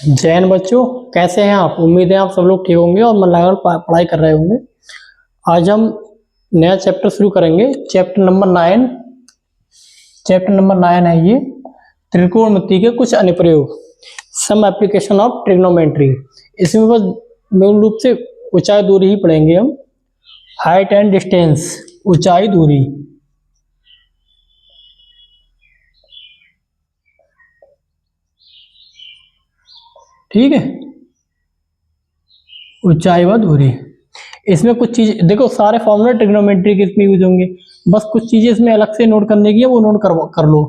जैन बच्चों, कैसे हैं आप? उम्मीद है आप सब लोग ठीक होंगे और मन लगाकर पढ़ाई कर रहे होंगे। आज हम नया चैप्टर शुरू करेंगे, चैप्टर नंबर 9। चैप्टर नंबर 9 है ये, त्रिकोणमिति के कुछ अनुप्रयोग, सम एप्लीकेशन ऑफ ट्रिग्नोमेट्री। इसमें बस मूल रूप से ऊंचाई दूरी ही पढ़ेंगे हम, हाइट एंड डिस्टेंस, ऊंचाई दूरी। ठीक है, ऊंचाई व दूरी। इसमें कुछ चीज देखो, सारे फॉर्मूले ट्रिग्नोमेट्री के इसमें यूज होंगे, बस कुछ चीजें इसमें अलग से नोट करने की है, वो नोट कर लो।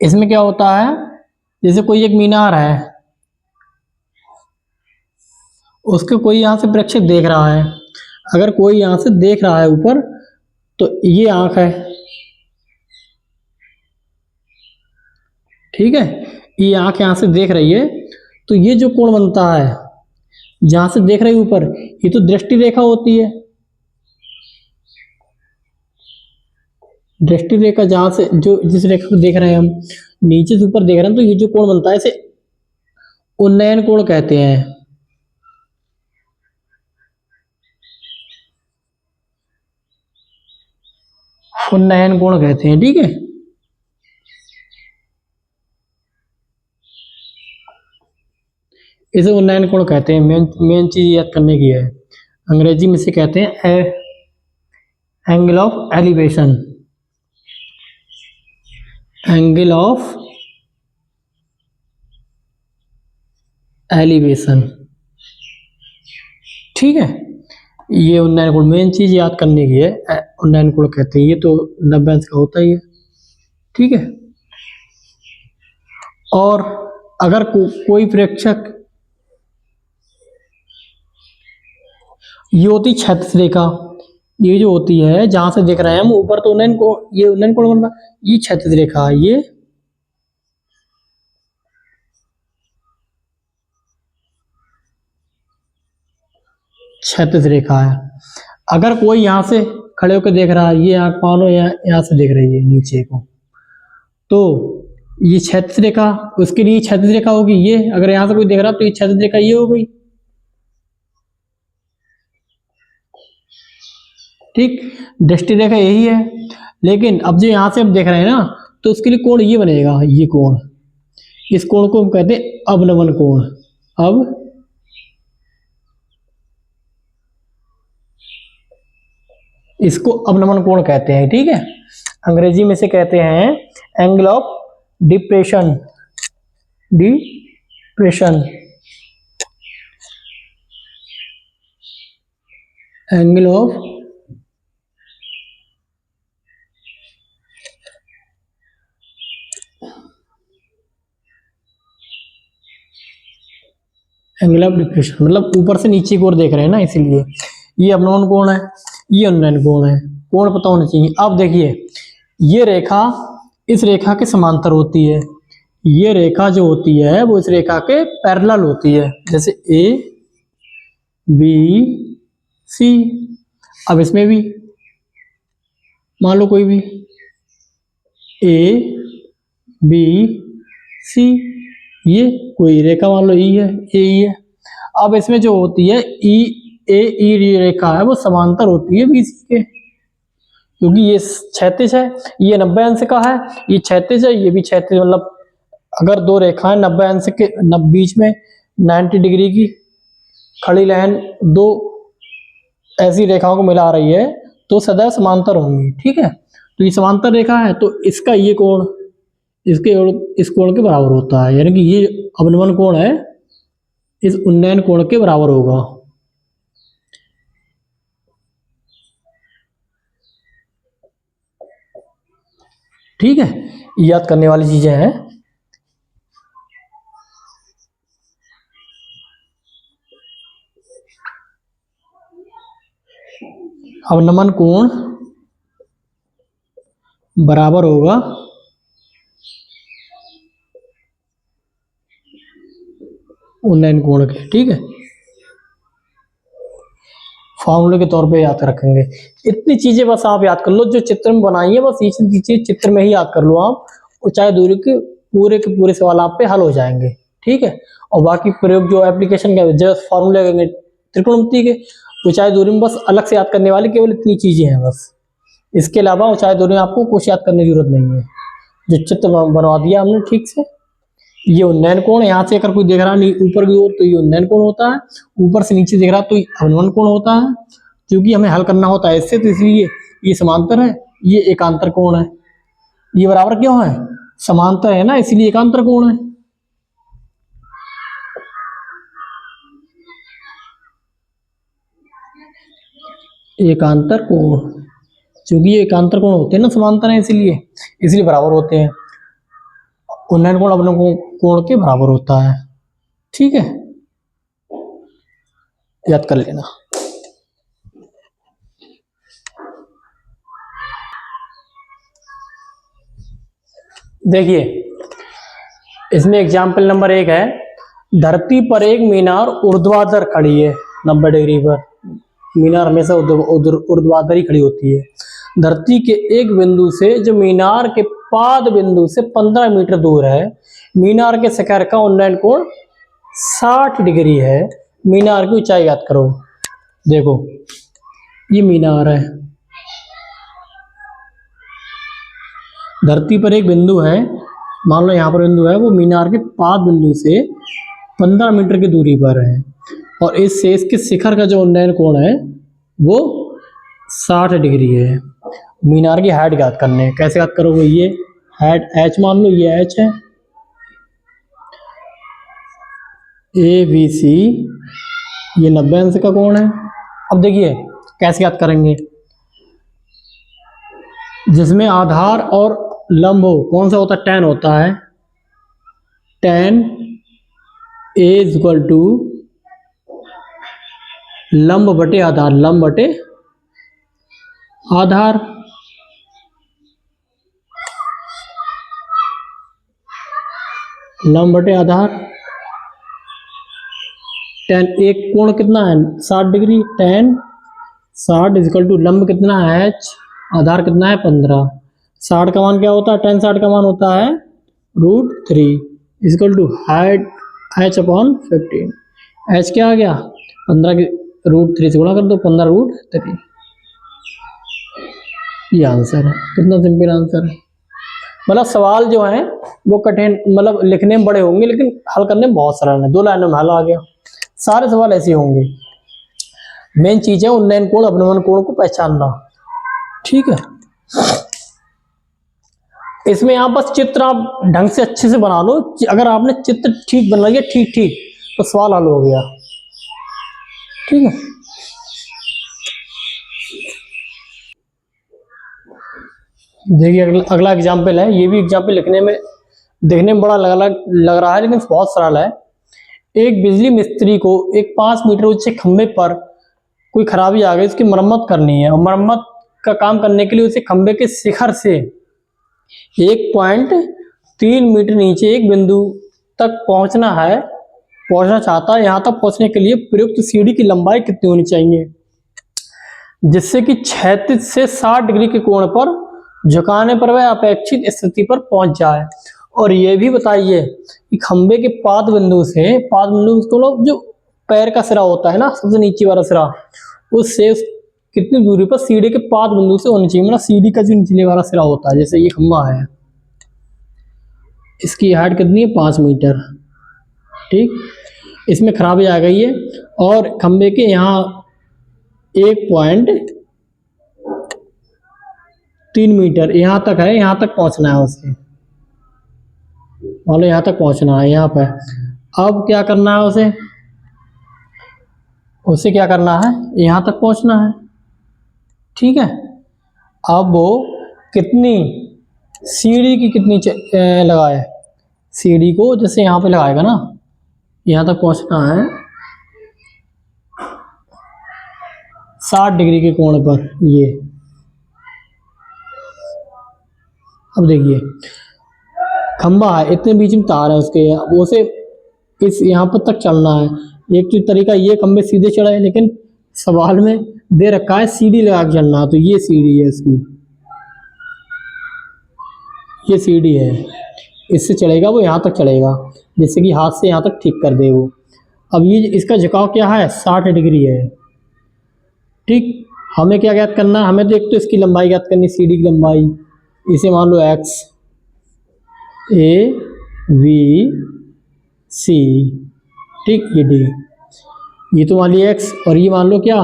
इसमें क्या होता है, जैसे कोई एक मीनार है, उसके कोई यहां से प्रेक्षक देख रहा है, अगर कोई यहां से देख रहा है ऊपर, तो ये आंख है, ठीक है, ये आंख यहां से देख रही है, तो ये जो कोण बनता है जहां से देख रही है ऊपर, ये तो दृष्टि रेखा होती है। दृष्टि रेखा जहां से, जो जिस रेखा को देख रहे हैं हम, नीचे से ऊपर देख रहे हैं, तो ये जो कोण बनता है इसे उन्नयन कोण कहते हैं। उन्नयन कोण कहते हैं, ठीक है। इसे उन्नयन कोण कहते हैं। मेन चीज याद करने की है, अंग्रेजी में से कहते हैं angle of elevation, angle of elevation, ठीक है। ये उन्नयन कोण, मेन चीज याद करने की है, उन्नयन कोण कहते हैं। ये तो 90 अंश का होता ही है, ठीक है। और अगर कोई प्रेक्षक, ये होती क्षैतिज रेखा, ये जो होती है जहां से देख रहे हैं हम ऊपर, तो उन्नयन कोण, ये उन्नयन कोण बनता है। ये क्षैतिज रेखा, ये क्षैतिज रेखा है। अगर कोई यहां से खड़े होकर देख रहा है, ये आंख मानो यहां से देख रही है नीचे को, तो ये क्षैतिज रेखा, उसके लिए क्षैतिज रेखा होगी ये। अगर यहां से कोई देख रहा है तो ये क्षैतिज रेखा ये हो गई, ठीक। दृष्टि रेखा यही है, लेकिन अब जो यहां से हम देख रहे हैं ना, तो उसके लिए कोण ये बनेगा, ये कोण, इस कोण को हम कहते हैं अवनमन कोण। अब इसको अवनमन कोण कहते हैं, ठीक है। अंग्रेजी में से कहते हैं angle of depression, depression, angle of angle of depression, मतलब ऊपर से नीचे की ओर देख रहे हैं ना, इसीलिए। ये अवनमन कोण है, ये उन्नयन कोण है, कोण पता होना चाहिए। अब देखिए, ये रेखा इस रेखा के समांतर होती है, ये रेखा जो होती है वो इस रेखा के पैरेलल होती है, जैसे ए बी सी। अब इसमें भी मान लो कोई भी ए बी सी, ये कोई रेखा मान लो ई है, ए ई है। अब इसमें जो होती है ई ए ई रेखा है, वो समांतर होती है बीसी के, क्योंकि ये क्षैतिज है, ये 90 अंश का है, ये क्षैतिज है, ये भी क्षैतिज। मतलब अगर दो रेखाएं 90 अंश के बीच में 90 डिग्री की खड़ी लाइन दो ऐसी रेखाओं को मिला रही है, तो सदैव समांतर होंगी, ठीक है। तो ये समांतर रेखा है, तो इसका ये कोण इसके इस कोण के बराबर होता है, यानी कि ये अवनमन कोण है इस उन्नयन कोण के बराबर होगा, ठीक है। याद करने वाली चीजें हैं। अवनमन कोण बराबर होगा उन्नयन कोण के, ठीक है। फॉर्मूले के तौर पे याद रखेंगे। इतनी चीजें बस आप याद कर लो, जो चित्र में बनाई है बस ये चीज चित्र में ही याद कर लो आप, और चाहे दूरी के पूरे सवाल आप पे हल हो जाएंगे, ठीक है। और बाकी प्रयोग जो एप्लीकेशन का जस्ट फॉर्मूले करेंगे त्रिकोणमिति के, ऊंचाई दूरी में बस अलग से याद करने वाली केवल इतनी चीजें हैं बस। इसके अलावा ऊंचाई दूरी में आपको कुछ याद करने की जरूरत नहीं है। जो चित्र बनवा दिया हमने ठीक से, ये उन्नयन कोण, यहाँ से अगर कोई देख रहा नहीं ऊपर की ओर तो ये उन्नयन कोण होता है, ऊपर से नीचे देख रहा तो ये अवनमन कोण होता है। क्योंकि हमें हल करना होता है इससे, तो इसलिए ये समांतर है, ये एकांतर कोण है। ये बराबर क्यों है? समांतर है ना, इसीलिए एकांतर कोण है। एकांतर कोण, क्योंकि ये एकांतर कोण होते हैं ना, समांतर है इसलिए बराबर होते हैं। उन्नयन कोण अवनमन कोण के बराबर होता है। ठीक है, याद कर लेना। देखिए इसमें एग्जाम्पल नंबर 1 है, धरती पर एक मीनार ऊर्ध्वाधर खड़ी है 90 डिग्री पर। मीनार हमेशा ऊर्ध्वाधर ही खड़ी होती है। धरती के एक बिंदु से जो मीनार के पाद बिंदु से 15 मीटर दूर है, मीनार के शिखर का उन्नयन कोण 60 डिग्री है। मीनार की ऊंचाई याद करो। देखो ये मीनार है, धरती पर एक बिंदु है, मान लो यहाँ पर बिंदु है, वो मीनार के पाद बिंदु से 15 मीटर की दूरी पर है, और इससे इसके शिखर का जो उन्नयन कोण है वो 60 डिग्री है। मीनार की हाइट याद करने, कैसे याद करोगे? ये हाइट h मान लो, ये h है, ABC, ये 90 अंश का कोण है। अब देखिए कैसे याद करेंगे, जिसमें आधार और लंब हो, कौन सा होता है? tan होता है। tan A इक्वल टू लंब बटे आधार, लंब बटे आधार। लंब बटे आधार। tan एक कोण कितना है? 60 डिग्री। tan 60 इक्वल टू लंब कितना है? h, आधार कितना है? 15। 60 का मान क्या होता है? tan 60 का मान होता है √3 equal to height h upon 15। h क्या आ गया? 15 की √3 से गुणा कर दो, 15√3। ये आंसर है। कितना सिंपल आंसर है। मतलब सवाल जो है वो कठिन, मतलब लिखने में बड़े होंगे लेकिन हल करने में बहुत सरल है। 2 लाइनों में हल आ गया। सारे सवाल ऐसे होंगे। मेन चीज है उन्नयन कोण अवनमन कोण को पहचानना। ठीक है, इसमें आप बस चित्र आप ढंग से अच्छे से बना लो। अगर आपने चित्र ठीक बना लिया, ठीक तो सवाल हल हो गया। ठीक है, देखिए अगला एग्जाम्पल है। ये भी एग्जाम्पल लिखने में देखने में बड़ा लग रहा है लेकिन बहुत सरल है। एक बिजली मिस्त्री को एक 5 मीटर ऊंचे खंभे पर कोई खराबी आ गई, उसकी मरम्मत करनी है, और मरम्मत का काम करने के लिए उसे खंभे के शिखर से 1.3 मीटर नीचे एक बिंदु तक पहुंचना चाहता है। यहाँ तक पहुंचने के लिए प्रयुक्त सीढ़ी की लंबाई कितनी होनी चाहिए, जिससे कि क्षैतिज से 60 डिग्री के कोण पर झुकाने पर वह अपेक्षित स्थिति पर पहुंच जाए। और ये भी बताइए कि खंबे के पाद बिंदु को लोग जो पैर का सिरा होता है ना, सबसे नीचे वाला सिरा, उससे कितनी दूरी पर सीढ़ी के पाद बिंदु से होनी चाहिए। मतलब सीढ़ी का जो निचले वाला सिरा होता है, जैसे ये खंबा है, इसकी हाइट कितनी है? 5 मीटर। ठीक, इसमें खराबी आ गई है और खंबे के यहाँ 1.3 मीटर यहाँ तक है, यहाँ तक पहुंचना है उसे। मान लो यहाँ तक पहुंचना है, यहाँ पर। अब क्या करना है उसे क्या करना है? यहाँ तक पहुंचना है। ठीक है, अब वो कितनी सीढ़ी की कितनी लगाए, सीढ़ी को जैसे यहाँ पे लगाएगा ना, यहाँ तक पहुंचना है 60 डिग्री के कोण पर। ये अब देखिए खंबा है, इतने बीच में तार है उसके, उसे इस यहाँ पर तक चलना है। एक तो तरीका ये खंबे सीधे चढ़ाए, लेकिन सवाल में दे रखा है सीढ़ी लगा के चलना, तो ये सीढ़ी है इसकी, ये सीढ़ी है। इससे चढ़ेगा वो यहाँ तक चढ़ेगा, जैसे कि हाथ से यहाँ तक ठीक कर दे वो। अब ये इसका झुकाव क्या है, 60 डिग्री है। ठीक, हमें क्या ज्ञात करना है, हमें तो एक तो इसकी लंबाई ज्ञात करनी, सीडी की लंबाई। इसे मान लो एक्स, ए बी सी, ठीक, ये डी, ये तो मान लिया एक्स, और ये मान लो क्या,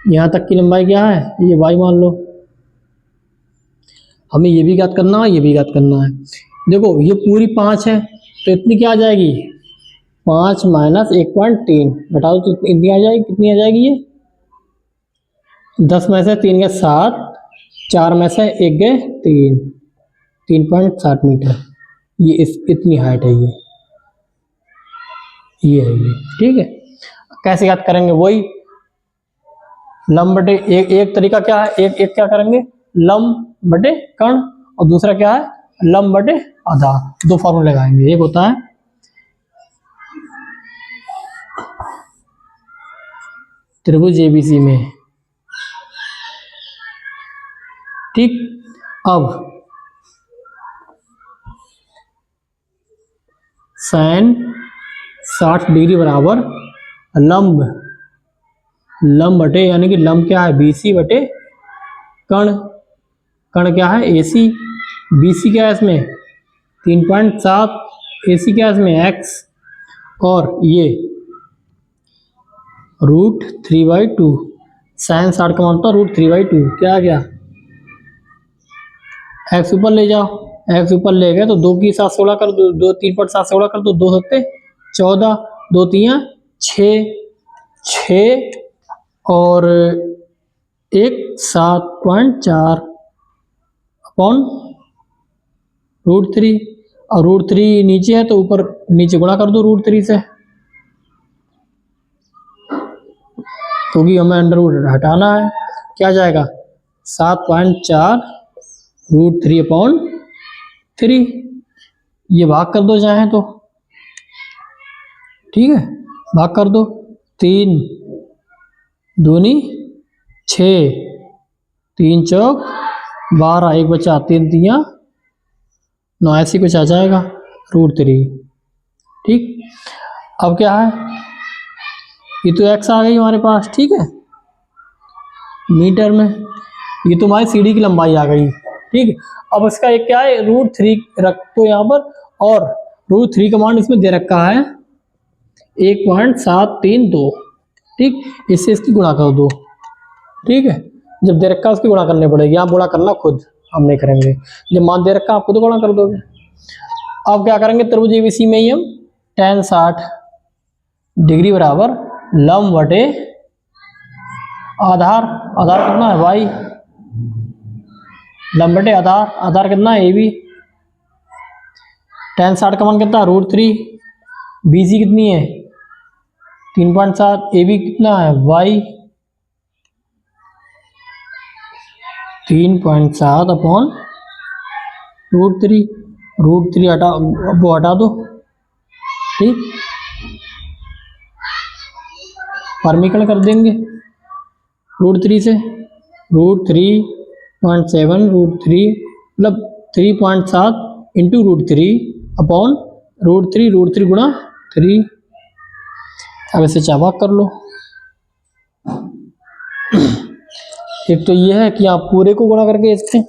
यहाँ तक की लंबाई क्या है, ये वाई मान लो। हमें ये भी ज्ञात करना है, ये भी ज्ञात करना है। देखो ये पूरी 5 है, तो इतनी क्या आ जाएगी, 5 माइनस 1.3 घटा दो तो इतनी आ जाएगी, कितनी आ जाएगी ये, 10 में से 3 गए 7, 4 में से 1 गए 3, 3.7 मीटर। ये इतनी हाइट है, ये है ये, ठीक है। कैसे याद करेंगे, वही लंब बटे एक तरीका क्या है, एक क्या करेंगे, लंब बटे कर्ण, और दूसरा क्या है, लंब बटे आधार। दो फॉर्मूले लगाएंगे, एक होता है त्रिभुज एबीसी में, ठीक। अब sin 60 डिग्री बराबर लंब, लंब बटे यानी कि लंब क्या है, बीसी बटे कर्ण, कर्ण क्या है, एसी, बीसी क्या है इसमें 3.7, एसी क्या है इसमें एक्स, और ये √3/2, साइन 60 का मान होता है √3/2, क्या आ गया, एक्स ऊपर ले जाओ, एक्स ऊपर ले गए तो 2 की 7 16 कर दो, 2 3.7 16 कर दो, 2 सत्ते 14, 2 3 6, 6 और 1 7.4 अपॉन √3, और √3 नीचे है तो ऊपर नीचे गुणा कर दो √3 से, क्योंकि हमें अंडर रूट हटाना है। क्या जाएगा 7.4 √3/3, ये भाग कर दो चाहे तो, ठीक है, भाग कर दो, 3 दूनी 6, 3 चौक 12, एक बचा 3 तिया 9, ऐसी कुछ आ जाएगा √3, ठीक। अब क्या है, ये तो एक्स आ गई हमारे पास, ठीक है, मीटर में, ये तो हमारी सीढ़ी की लंबाई आ गई, ठीक। अब इसका एक क्या है, √3 रख दो यहाँ पर, और √3 का मान इसमें दे रखा है 1.732, ठीक, इससे इसकी गुणा कर दो, ठीक है। जब दे रखा है उसकी गुणा करनी पड़ेगी, आप गुणा करना खुद, हम नहीं करेंगे, जब मान दे रखा है आप खुद गुणा कर दोगे। अब क्या करेंगे, त्रिभुज एबीसी में ही हम tan 60 डिग्री बराबर लंब बटे आधार, आधार कितना है वाई, लंब बटे आधार, आधार कितना है ए बी, tan 60 का मान कितना है √3, बीसी कितनी है 3.7, ए बी कितना है वाई 3.7 अपॉन √3, √3 हटा, वो हटा दो, ठीक, परमीकरण कर देंगे √3 से, √3.7 √3 मतलब 3.7 इंटू √3 अपॉन √3 गुणा 3। अब इसे चापाक कर लो। एक तो ये है कि आप पूरे को गुणा करके इससे,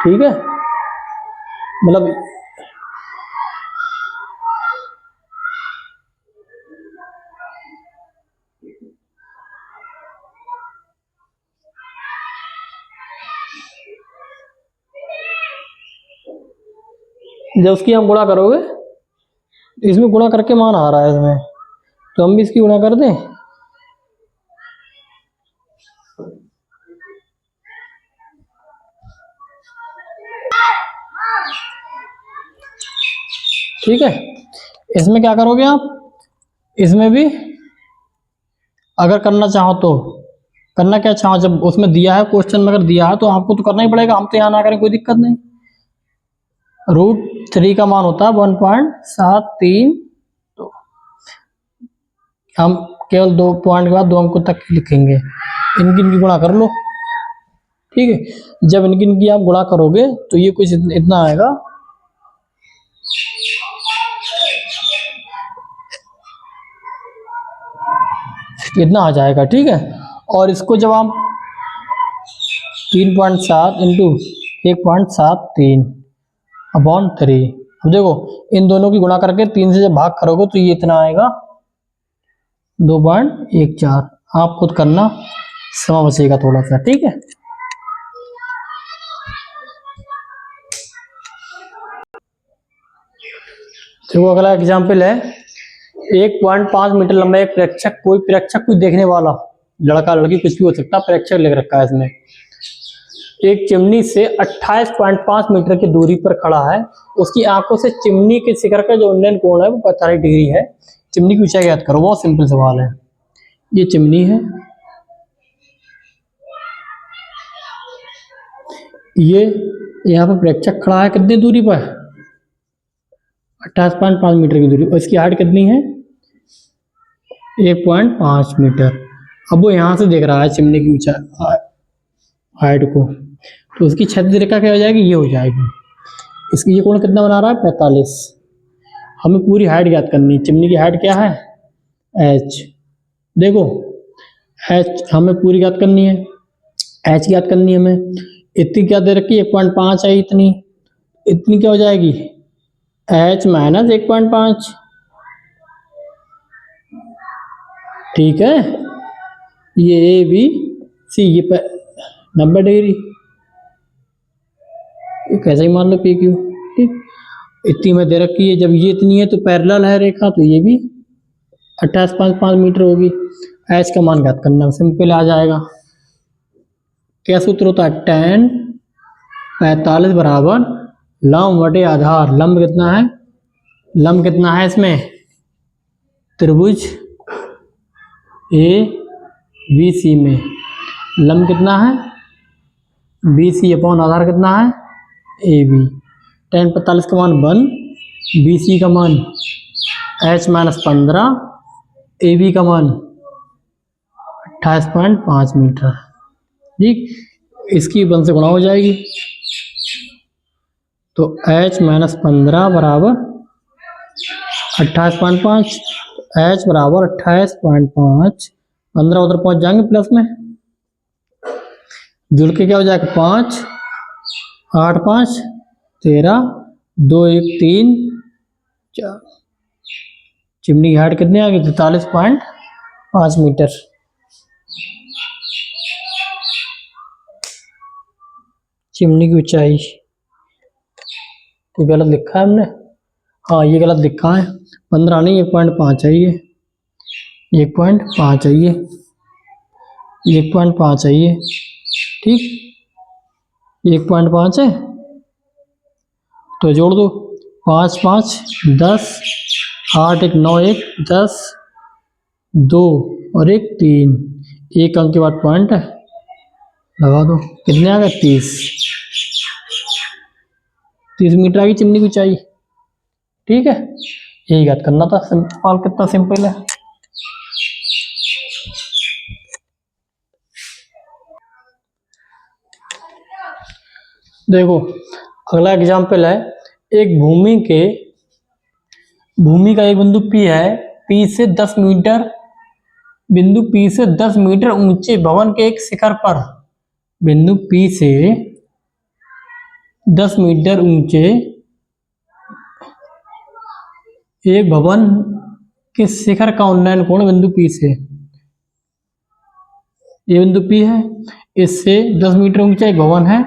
ठीक है, मतलब जब उसकी हम गुणा करोगे, इसमें गुणा करके मान आ रहा है इसमें, तो हम भी इसकी गुणा कर दें, ठीक है। इसमें क्या करोगे आप, इसमें भी अगर करना चाहो तो करना क्या चाहो, जब उसमें दिया है क्वेश्चन में अगर दिया है तो आपको तो करना ही पड़ेगा, हम तो यहाँ ना करें कोई दिक्कत नहीं। √3 का मान होता है 1.73, तो हम केवल 2 पॉइंट के बाद 2 अंकों तक लिखेंगे। इनकी गुणा कर लो, ठीक है। जब इनकी आप गुणा करोगे तो ये कुछ इतना आएगा, इतना आ जाएगा, ठीक है। और इसको जब आप 3.7 इंटू 1.73/3, अब देखो इन दोनों की गुणा करके 3 से जब भाग करोगे तो ये इतना आएगा 2.14। आप खुद करना, समय बचेगा थोड़ा सा, ठीक है। देखो अगला एग्जाम्पल है, 1.5 मीटर लंबा एक प्रेक्षक, कोई देखने वाला, लड़का लड़की कुछ भी हो सकता है, प्रेक्षक लिख रखा है इसमें, एक चिमनी से 28.5 मीटर की दूरी पर खड़ा है। उसकी आंखों से चिमनी के शिखर का जो उन्नयन कोण है वो 45 डिग्री है। चिमनी की ऊंचाई ज्ञात करो। बहुत सिंपल सवाल है। ये चिमनी है, ये यहाँ पर प्रेक्षक खड़ा है, कितनी दूरी पर, 28.5 मीटर की दूरी, और इसकी हाइट कितनी है, 1.5 मीटर। अब वो यहाँ से देख रहा है चिमनी की ऊंचाई हाइट को, तो उसकी क्षैतिज रेखा क्या हो जाएगी, ये हो जाएगी। इसकी ये कोण कितना बना रहा है, 45। हमें पूरी हाइट ज्ञात करनी है। चिमनी की हाइट क्या है, h। देखो h हमें पूरी ज्ञात करनी है, h ज्ञात करनी है हमें। इतनी क्या दे रखी है, 1.5 है, इतनी क्या हो जाएगी, h - 1.5, ठीक है। ये ए बी सी, ये 90 डिग्री, कैसे ही मान लो पी क्यू, ठीक। इतनी में दे रखी है, जब ये इतनी है तो पैरेलल है रेखा, तो ये भी 28.5 मीटर होगी। एच का मान ज्ञात करना, सिंपल आ जाएगा। क्या सूत्र होता है, tan 45 बराबर लंब बटे आधार। लंब कितना है, लंब कितना है इसमें, त्रिभुज ए बी सी में लंब कितना है, BC अपॉन आधार कितना है, AB। tan 45 का मान 1, BC का मान H - 15, AB का मान 28.5 मीटर, ठीक। इसकी 1 से गुणा हो जाएगी, तो H - 15 बराबर 28.5, H बराबर 28.5, 15 उधर पहुंच जाएंगे प्लस में, जुड़ के क्या हो जाएगा, 5 8 5 13, 2 1 3 4। चिमनी की हाइट कितनी आ गई, 43.5 मीटर। चिमनी की ऊंचाई, तो गलत लिखा है हमने, हाँ ये गलत लिखा है, 15 नहीं 1.5 है, ये 1.5 है, ये 1.5 है, ये ठीक, 1.5 है। तो जोड़ दो, 5 5 10, 8 1 9 1 10, 2 और 1 3, एक अंक के बाद पॉइंट लगा दो, कितने आ गए, 30 मीटर आ गई चिमनी की ऊंचाई, ठीक है। यही याद करना था, सवाल कितना सिंपल है। देखो अगला एग्जाम्पल है, एक भूमि का एक बिंदु P है, P से 10 मीटर, बिंदु P से 10 मीटर ऊंचे भवन के एक शिखर पर, बिंदु P से 10 मीटर ऊंचे एक भवन के शिखर का उन्नयन कोण बिंदु P से, ये बिंदु P है, इससे 10 मीटर ऊंचा एक भवन है,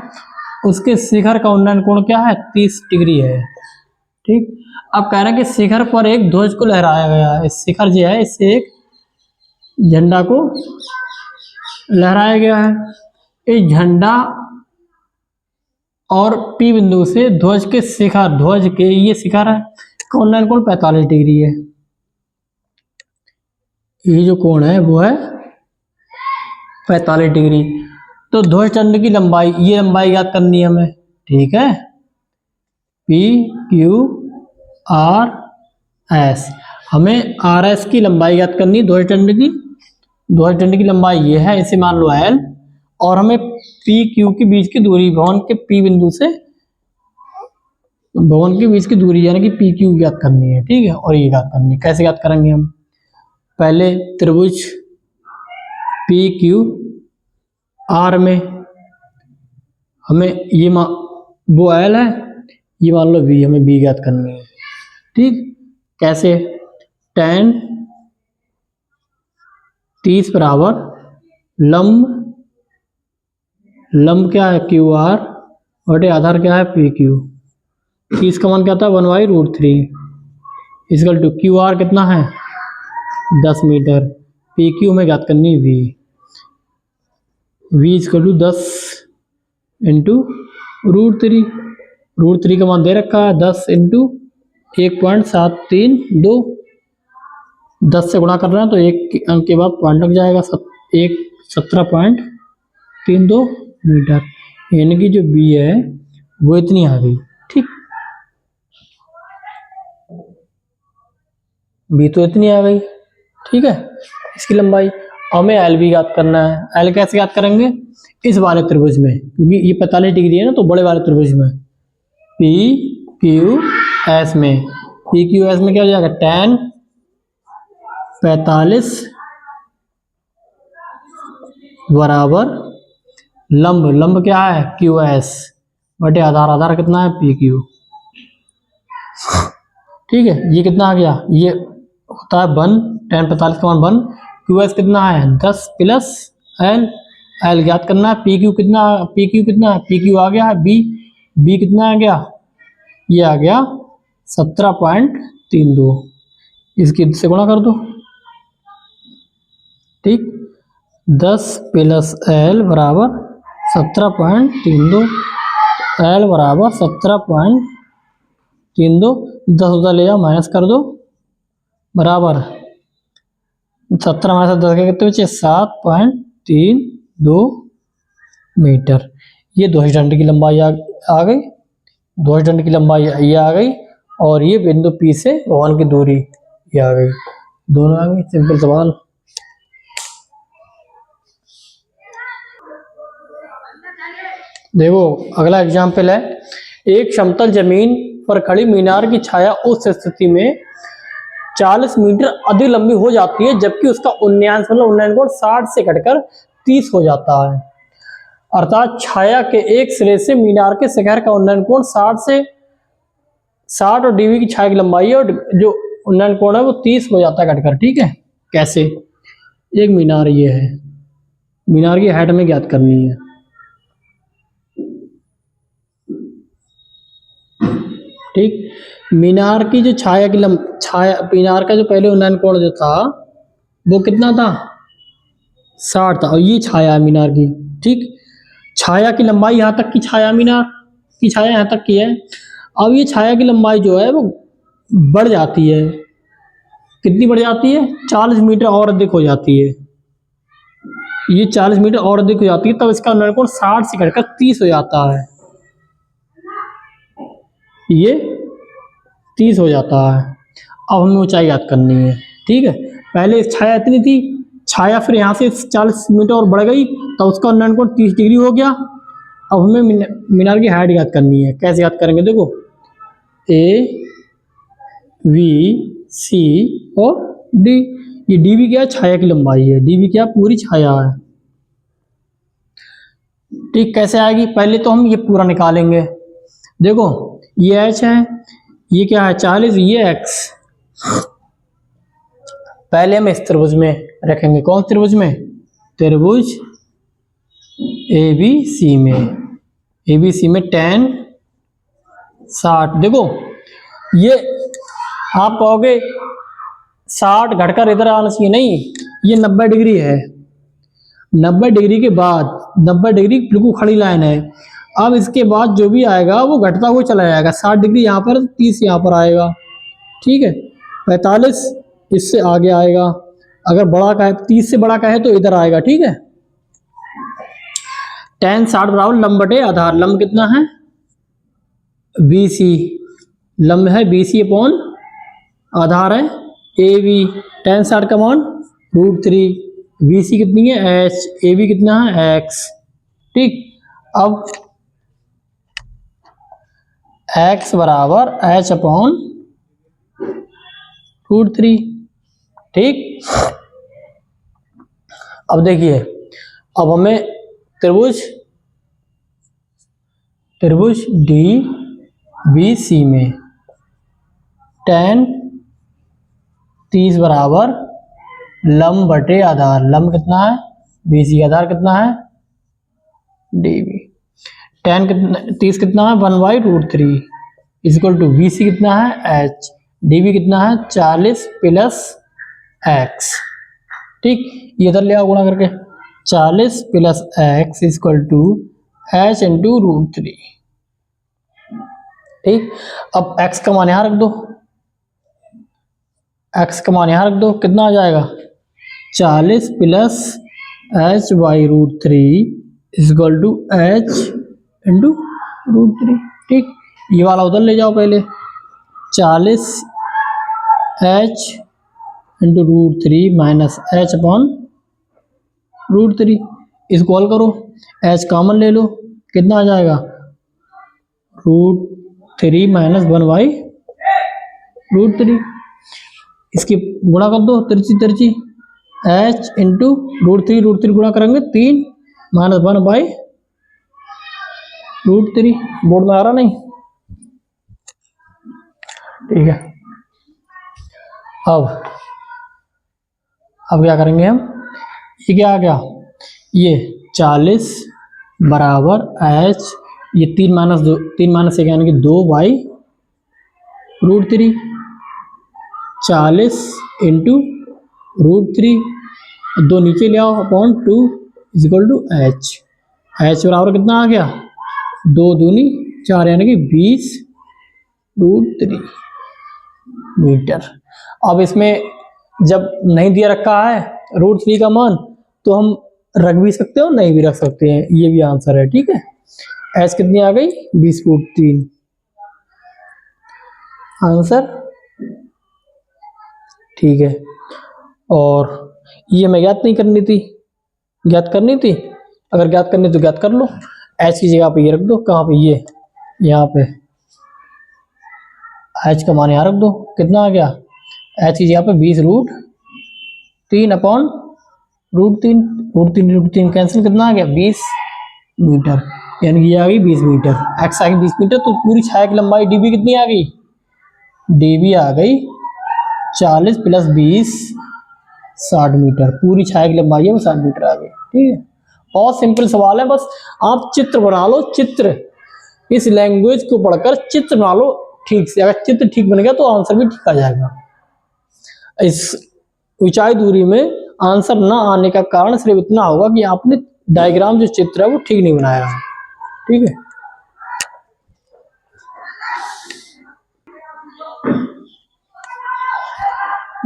उसके शिखर का उन्नयन कोण क्या है, 30 डिग्री है, ठीक। अब कह रहे हैं कि शिखर पर एक ध्वज को लहराया गया है, शिखर जो है इससे एक झंडा को लहराया गया है। इस झंडा और P बिंदु से ध्वज के शिखर, ध्वज के ये शिखर है, उन्नयन कोण 45 डिग्री है। ये जो कोण है वो है 45 डिग्री। तो ध्रुवदंड की लंबाई, ये लंबाई याद करनी है हमें, ठीक है, पी क्यू आर एस। हमें आर एस की लंबाई याद करनी है ध्रुवदंड की। ध्रुवदंड की लंबाई ये है, इसे मान लो एल, और हमें पी क्यू के बीच की दूरी, भवन के पी बिंदु से भवन के बीच की दूरी यानी कि पी क्यू याद करनी है, ठीक है। और ये याद करनी है, कैसे याद करेंगे हम, पहले त्रिभुज पी क्यू आर में हमें ये वो एल है, ये मान लो बी, हमें बी याद करनी है, ठीक। कैसे, tan 30 बराबर लंब क्या है क्यू आर, बटे आधार क्या है पी क्यू। 30 का मान क्या था 1/√3 इक्वल टू क्यू आर कितना है 10 मीटर, पी क्यू में याद करनी V, V equal to 10 into √3, √3 का मान दे रखा है 10 इंटू 1.732, 10 से गुणा कर रहे हैं तो एक अंक के बाद पॉइंट लग जाएगा, 17.32 मीटर, यानी कि जो बी है वो इतनी आ गई, ठीक। बी तो इतनी आ गई, ठीक है, इसकी लंबाई। हमें एल भी याद करना है। एल कैसे याद करेंगे, इस वाले त्रिभुज में, क्योंकि ये 45 डिग्री है ना, तो बड़े वाले त्रिभुज में पी क्यू एस में, पी क्यू एस में क्या हो जाएगा, tan 45 बराबर लंब क्या है क्यू एस, बटे आधार कितना है पी क्यू, ठीक है। ये कितना आ गया, ये होता है 1, tan 45 का मान 1, क्यू एस कितना है 10 प्लस एल, एल याद करना है, पी क्यू कितना है, पी क्यू आ गया है बी कितना आ गया, ये आ गया 17.32, इसकी से गुणा कर दो, ठीक। 10 प्लस एल बराबर 17.32, एल बराबर 17.32, 10 उधर ले जाओ माइनस कर दो, बराबर 17 माइनस 10 के कितने बचे 7.32 मीटर। ये ध्रुवदंड की लंबाई आ गई, ध्रुवदंड की लंबाई ये आ गई, और ये बिंदु पी से भवन की दूरी ये आ गई, दोनों आ गई। सिंपल सवाल। देखो अगला एग्जाम्पल है, एक समतल जमीन पर खड़ी मीनार की छाया उस स्थिति में 40 मीटर अधिक लंबी हो जाती है जबकि उसका उन्नयन कोण 60 से घटकर 30 हो जाता है। अर्थात छाया के एक सिरे से मीनार के शिखर का उन्नयन कोण 60 और डीवी की छाया की लंबाई है, और जो उन्नयन कोण है वो 30 हो जाता है घटकर, ठीक है। कैसे, एक मीनार ये है, मीनार की हाइट में ज्ञात करनी है, ठीक। मीनार की जो छाया मीनार का जो पहले उन्नयन कोण जो था वो कितना था 60 था, और ये छाया है मीनार की, ठीक। छाया की लंबाई यहाँ तक की, छाया मीनार की छाया यहाँ तक की है। अब ये छाया की लंबाई जो है वो बढ़ जाती है, कितनी बढ़ जाती है 40 मीटर और अधिक हो जाती है, ये 40 मीटर और अधिक हो जाती है, तब इसका उन्नयन कोण 60 से घटकर 30 हो जाता है, ये 30 हो जाता है। अब हमें ऊंचाई याद करनी है, ठीक है। पहले छाया इतनी थी, छाया फिर यहाँ से 40 मीटर और बढ़ गई, तो उसका उन्नयन कोण 30 डिग्री हो गया। अब हमें मीनार की हाइट याद करनी है, कैसे याद करेंगे, देखो ए वी सी और डी, ये डी भी क्या है छाया की लंबाई है, डी भी क्या पूरी छाया है, ठीक। कैसे आएगी, पहले तो हम ये पूरा निकालेंगे, देखो ये एच है, ये क्या है 40, ये एक्स, पहले हम इस त्रिभुज में रखेंगे, कौन त्रिभुज में, त्रिभुज ए बी सी में tan 60, देखो ये आप कहोगे 60 घटकर इधर आना चाहिए, नहीं, ये 90 डिग्री है, 90 डिग्री के बाद 90 डिग्री बिल्कुल खड़ी लाइन है, अब इसके बाद जो भी आएगा वो घटता हुआ चला जाएगा, 60 डिग्री यहाँ पर 30 यहाँ पर आएगा, ठीक है। 45 इससे आगे आएगा, अगर बड़ा का है 30 से बड़ा का है तो इधर आएगा, ठीक है। tan 60 बराबर लंब बटे आधार। लंब कितना है BC, लंब है BC अपॉन आधार है AB। tan 60 का मान √3, BC कितनी है H, AB कितना है X। ठीक, अब X बराबर H अपॉन √3। ठीक, अब देखिए, अब हमें त्रिभुज DBC में tan 30 बराबर लंब बटे आधार। लंब कितना है BC, आधार कितना है DB। tan कितना 30 कितना है 1/√3 इक्वल टू BC कितना है H, DB कितना है 40 प्लस X। ठीक, ये इधर ले आओ गुणा करके, 40 plus X equal to H into √3। ठीक, अब X का मान यहाँ रख दो, X का मान यहाँ रख दो, कितना आ जाएगा 40 plus H/√3 equal to H into √3। ठीक, ये वाला उधर ले जाओ पहले, 40 H into √3 minus H upon √3, इसको कॉल करो, H कॉमन ले लो, कितना आ जाएगा √3 माइनस 1/√3। इसकी गुणा कर दो तिरछी तिरछी, H इंटू √3 गुणा करेंगे 3 माइनस 1/√3। बोर्ड में आ रहा नहीं, ठीक है। अब क्या करेंगे हम, ये क्या आ गया, ये 40 बराबर H, ये 3 माइनस 1 यानी कि 2/√3, 40 इंटू √3, 2 नीचे ले आओ upon 2 equal to H। H बराबर कितना आ गया 2 दूनी 4 यानी कि 20√3 मीटर। अब इसमें जब नहीं दिया रखा है √3 का मान तो हम रख भी सकते हो नहीं भी रख सकते हैं, ये भी आंसर है। ठीक है, H कितनी आ गई 20√3 आंसर। ठीक है, और ये हमें ज्ञात नहीं करनी थी, ज्ञात करनी थी, अगर ज्ञात करनी तो ज्ञात कर लो। H की जगह पे ये रख दो, कहाँ पे ये यहाँ पे H का मान यहाँ रख दो, कितना आ गया H की जगह पे 20√3 अपॉन √3 कैंसिल, कितना आ गया 20 मीटर, यानी कि ये आ गई 20 मीटर। X आ गई 20 मीटर, तो पूरी छाया की लंबाई DB कितनी आ गई, DB आ गई 40 प्लस 20 60 मीटर। पूरी छाया की लंबाई है वो 60 मीटर आ गई। ठीक है, बहुत सिंपल सवाल है, बस आप चित्र बना लो, चित्र इस लैंग्वेज को पढ़कर चित्र बना लो ठीक से, अगर चित्र ठीक बन गया तो आंसर भी ठीक आ जाएगा। इस ऊंचाई दूरी में आंसर ना आने का कारण सिर्फ इतना होगा कि आपने डायग्राम जो चित्र है वो ठीक नहीं बनाया है। ठीक है,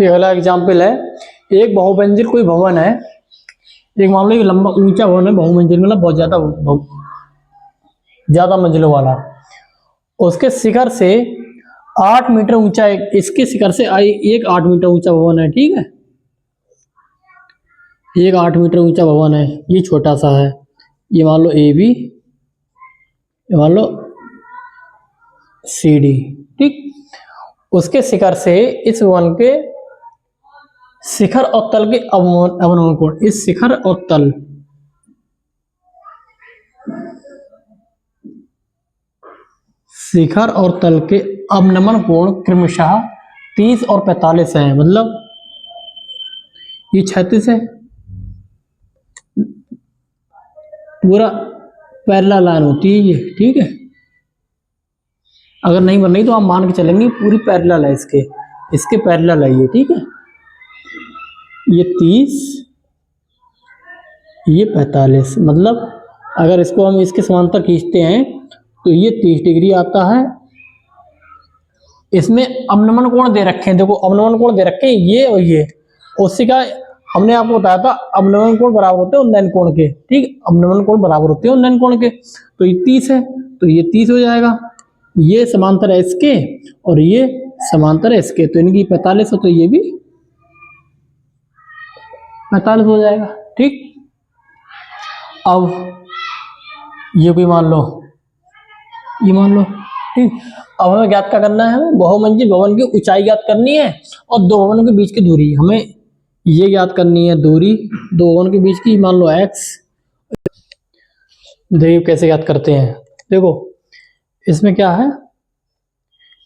ये अगला एग्जाम्पल है, एक बहुमंजिल कोई भवन है, एक मान लो एक लंबा ऊंचा भवन है, बहुमंजिल मतलब बहुत ज्यादा मंजिलों वाला, उसके शिखर से 8 मीटर ऊंचा, इसके शिखर से एक 8 मीटर ऊंचा भवन है। ठीक है, एक 8 मीटर ऊंचा भवन है, ये छोटा सा है, ये मान लो AB, ये मान लो CD। ठीक, उसके शिखर से इस भवन के शिखर और तल के अवनमन कोण, इस शिखर और तल के अवनमन कोण क्रमशः 30 और 45 है, मतलब ये 36 है, पूरा पैरेलल लाइन होती है ये। ठीक है, अगर नहीं बन रही तो आप मान के चलेंगे पूरी पैरेलल है, इसके पैरेलल है ये। ठीक है, ये 30 ये 45, मतलब अगर इसको हम इसके समांतर खींचते हैं तो ये 30 डिग्री आता है। इसमें अवनमन कोण दे रखे हैं, देखो अवनमन कोण दे रखे हैं ये और ये, उससे क्या हमने आपको बताया था अवनमन कोण बराबर होते हैं उन्नयन कोण के, ठीक, अवनमन कोण बराबर होते हैं उन्नयन कोण के। तो ये 30 है, तो ये 30 हो जाएगा, ये समांतर है इसके और ये समांतर है इसके, तो इनकी 45 है, तो ये भी 45 हो जाएगा, ठीक। अब ये कोई मान लो, ये मान लो, ठीक। अब हमें ज्ञात क्या करना है, हमें बहुमंजिल भवन की ऊंचाई ज्ञात करनी है और दो भवनों के बीच की दूरी, हमें ये ज्ञात करनी है दूरी दो भवन के बीच की, मान लो x। देखिए कैसे ज्ञात करते हैं, देखो इसमें क्या है,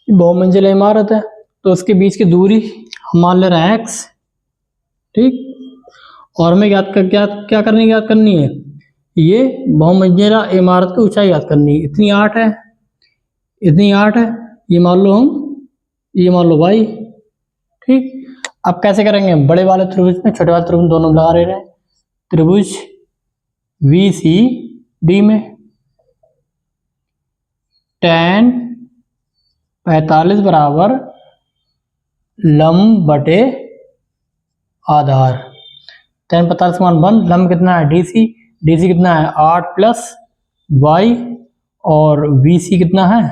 बहुमंजिला इमारत है तो उसके बीच की दूरी हम मान ले रहे हैं x, ठीक। और हमें क्या करनी है, ये बहुमंजिला इमारत की ऊंचाई ज्ञात करनी है, इतनी 8 है, इतनी 8 है, ये मान लो y, ठीक। अब कैसे करेंगे, बड़े वाले त्रिभुज में छोटे वाले त्रिभुज दोनों लगा रहे हैं, त्रिभुज VCD में tan 45 बराबर लंब बटे आधार, tan 45 मान 1, लंब कितना है DC कितना है 8 प्लस y और VC कितना है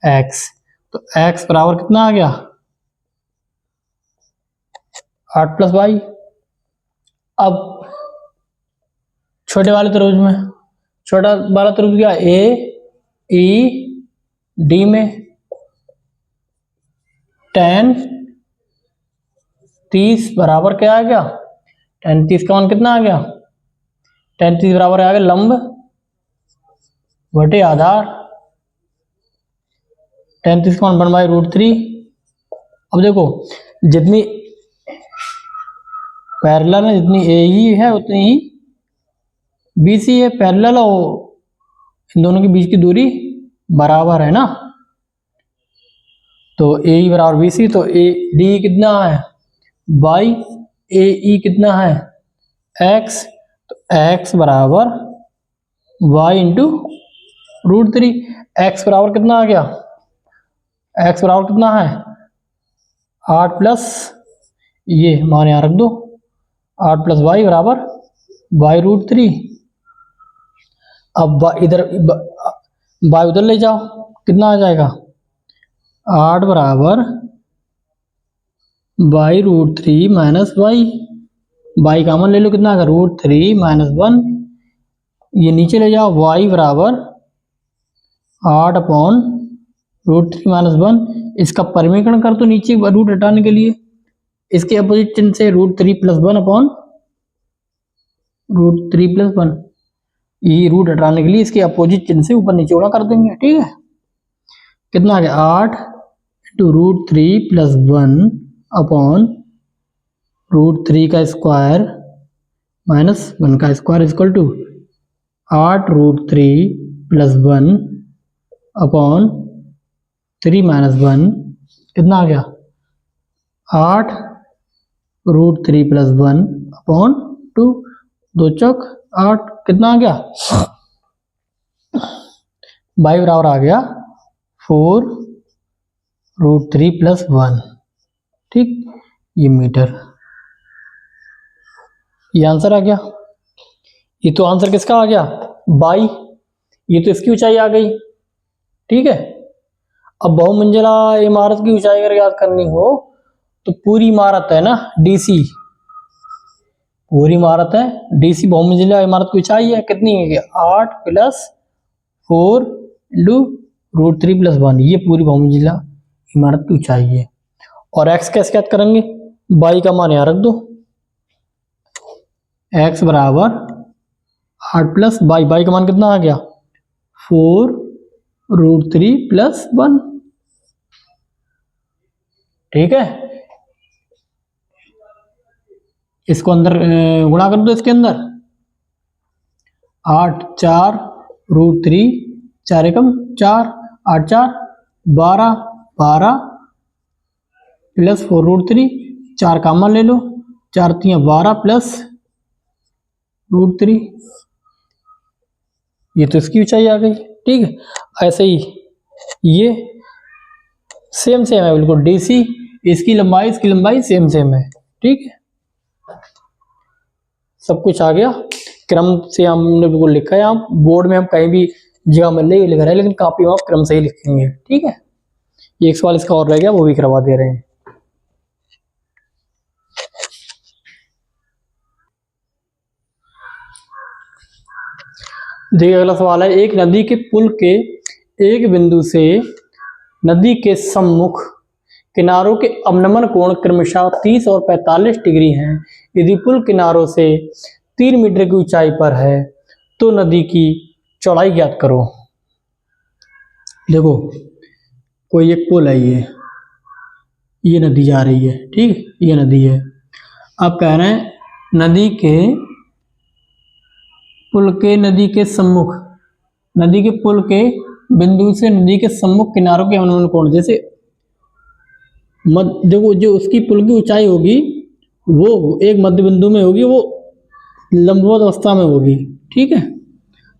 x, तो x बराबर कितना आ गया 8 प्लस y। अब छोटे वाले त्रिभुज में, छोटा वाला त्रिभुज क्या AED में tan 30 बराबर क्या आ गया, tan 30 का मान कितना आ गया, tan 30 बराबर आ गया लंब बटे आधार, tan 30 का मान 1/√3। अब देखो जितनी पैरेलल है, जितनी AE है उतनी ही BC है, पैरेलल और इन दोनों के बीच की दूरी बराबर है ना, तो AE बराबर BC, तो AD कितना है y, AE कितना है x, तो x बराबर y इंटू √3, x बराबर कितना आ गया, x बराबर कितना है 8 प्लस, ये मान यहाँ रख दो 8 प्लस y बराबर y√3। अब इधर y उधर ले जाओ, कितना आ जाएगा 8 बराबर y√3 माइनस y कॉमन ले लो, कितना आ गया √3 माइनस 1, ये नीचे ले जाओ, y बराबर 8/√3 माइनस 1, इसका परिमीकरण कर दो नीचे रूट हटाने के लिए, इसके अपोजिट चिन्ह से √3 प्लस 1/√3 प्लस 1, ये रूट हटाने के लिए इसके अपोजिट चिन्ह से ऊपर नीचे गुणा कर देंगे, ठीक है। कितना आ गया 8 इंटू √3 प्लस 1/√3 का स्क्वायर माइनस 1 का square equal to 8√3 plus 1/3 minus 1, कितना आ गया 8√3 प्लस 1/2, 2 चौक 8, कितना आ गया y बराबर आ गया 4√3 प्लस 1, ठीक, ये मीटर, ये आंसर आ गया। ये तो आंसर किसका आ गया y, ये तो इसकी ऊंचाई आ गई, ठीक है। अब बहुमंजिला इमारत की ऊंचाई अगर याद करनी हो तो पूरी इमारत है ना DC, पूरी इमारत है DC, बहुमंजिला इमारत की ऊंचाई है कितनी है 8 प्लस 4 इंटू √3 प्लस 1, ये पूरी बहुमंजिला इमारत की ऊंचाई है। और x कैसे याद करेंगे, y का मान यहाँ रख दो, x बराबर 8 प्लस y का मान कितना आ गया 4√3 प्लस 1, ठीक है। इसको अंदर गुणा कर दो, इसके अंदर 8 4√3, 4 एकम 4, 8 4 12, 12 प्लस 4√3, 4 कॉमन ले लो, 4 3 12 प्लस √3, ये तो इसकी ऊंचाई आ गई, ठीक है। ऐसे ही ये सेम है बिल्कुल DC, इसकी लंबाई सेम है, ठीक है। सब कुछ आ गया, क्रम से हमने बिल्कुल लिखा है। यहाँ बोर्ड में हम कहीं भी जगह मिल रही है लिख रहे हैं, लेकिन कॉपी में आप क्रम से ही लिखेंगे, ठीक है। ये एक सवाल इसका और रह गया, वो भी करवा दे रहे हैं। देखिए अगला सवाल है, एक नदी के पुल के एक बिंदु से नदी के सम्मुख किनारों के अवनमन कोण क्रमशः 30 और 45 डिग्री हैं। यदि पुल किनारों से 3 मीटर की ऊंचाई पर है तो नदी की चौड़ाई ज्ञात करो। देखो कोई एक पुल है, ये नदी जा रही है, ठीक, ये नदी है। अब कह रहे हैं नदी के सम्मुख, नदी के पुल के बिंदु से नदी के सम्मुख किनारों के अवनमन कोण, जैसे देखो जो उसकी पुल की ऊंचाई होगी वो एक मध्य बिंदु में होगी, वो लंबवत अवस्था में होगी, ठीक है।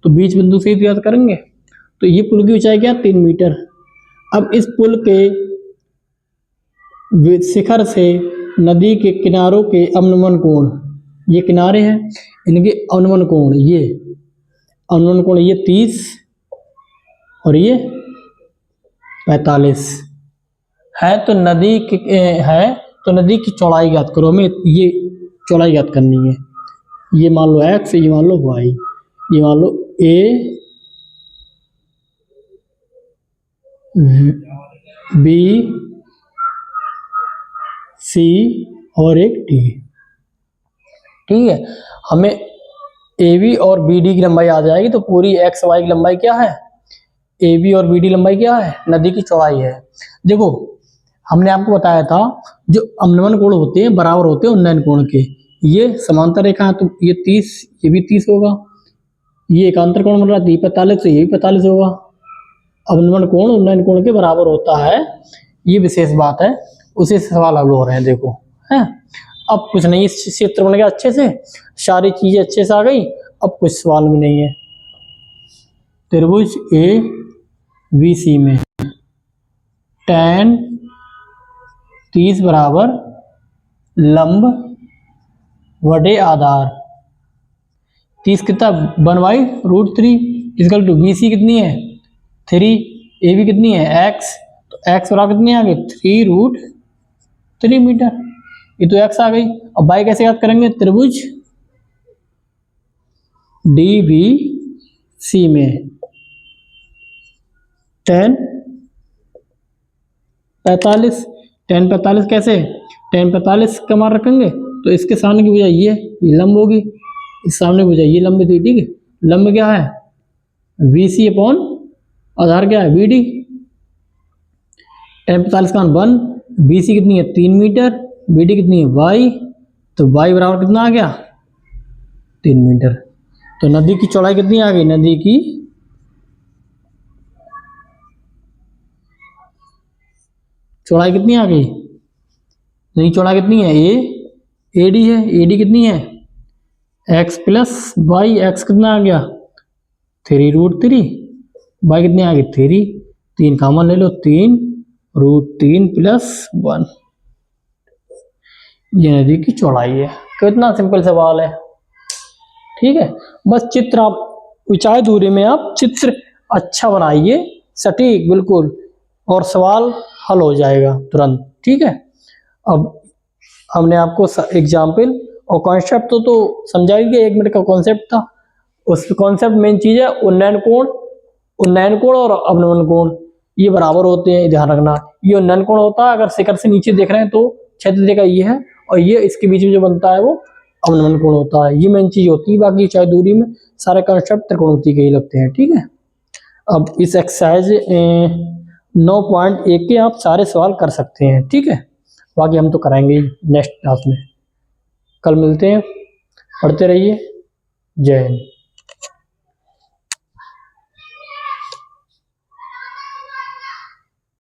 तो बीच बिंदु से ही याद करेंगे। तो ये पुल की ऊंचाई क्या, 3 मीटर। अब इस पुल के शिखर से नदी के किनारों के अवनमन कोण, ये किनारे हैं, इनके अवनमन कोण, ये अवनमन कोण ये 30 और ये 45 है। तो नदी की चौड़ाई ज्ञात करो। हमें ये चौड़ाई ज्ञात करनी है। ये मान लो x, ये मान लो y, ये मान लो a b c और एक d, ठीक है। हमें ए बी और बी डी की लंबाई आ जाएगी। तो पूरी एक्स वाई की लंबाई क्या है, ए बी और बी डी लंबाई क्या है, नदी की चौड़ाई है। देखो हमने आपको बताया था जो अवनमन कोण होते हैं बराबर होते हैं उन्नयन कोण के। ये समांतर रेखा है तो ये 30, ये भी 30 होगा। ये एकांतर कोण बन रहा है 45, तो ये भी 45 होगा। अवनमन कोण उन्नयन कोण के बराबर होता है, ये विशेष बात है। उसी से सवाल हल हो रहे हैं, देखो है। अब कुछ नहीं, इस क्षेत्र बन गया अच्छे से, सारी चीजें अच्छे से आ गई। अब कुछ सवाल में नहीं है। त्रिभुज ए बी सी में tan 30 बराबर लंब वडे आधार 30 कितना 1/√3 इक्वल टू बी सी कितनी है 3, ए बी कितनी है x, तो x बराबर कितनी आ गई 3√3 मीटर। ये तो x आ गई। अब y कैसे याद करेंगे, त्रिभुज डी बी सी में tan 45, tan 45 कैसे, tan 45 का मान रखेंगे तो इसके सामने की बजाय ये लंब होगी, इस सामने की बजाय ये लंब थी, ठीक है। लंब क्या है वी सी अपॉन आधार क्या है बी डी। tan 45 का मान 1, बी सी कितनी है 3 मीटर, बी डी कितनी है y, तो y बराबर कितना आ गया 3 मीटर। तो नदी की चौड़ाई कितनी आ गई, नदी की चौड़ाई कितनी आ गई, नदी चौड़ाई कितनी है ए डी है, ए डी कितनी है x प्लस वाई, एक्स कितना आ गया 3√3, वाई कितनी आ गई 3, 3 कॉमन ले लो 3√3 प्लस 1, ये नदी की चौड़ाई है। कितना सिंपल सवाल है, ठीक है। बस चित्र आप ऊंचाई दूरी में आप चित्र अच्छा बनाइए सटीक बिल्कुल, और सवाल हल हो जाएगा तुरंत, ठीक है। अब हमने आपको एग्जाम्पल और कॉन्सेप्ट तो समझा ही दिया, 1 मिनट का कॉन्सेप्ट था। उस कॉन्सेप्ट मेन चीज है उन्नयन कोण और अवनमन कोण ये बराबर होते हैं, ध्यान रखना। ये उन्नयन कोण होता है, अगर शिखर से नीचे देख रहे हैं तो क्षेत्र देखा ये है, और ये इसके बीच में जो बनता है वो अवनमन कोण होता है। ये मेन चीज होती है, बाकी चाहे दूरी में सारे कॉन्सेप्ट त्रिकोणमिति के ही लगते हैं, ठीक है। अब इस एक्सरसाइज 9.1 के आप सारे सवाल कर सकते हैं, ठीक है। बाकी हम तो कराएंगे नेक्स्ट क्लास में। कल मिलते हैं, पढ़ते रहिए। जय हिंद।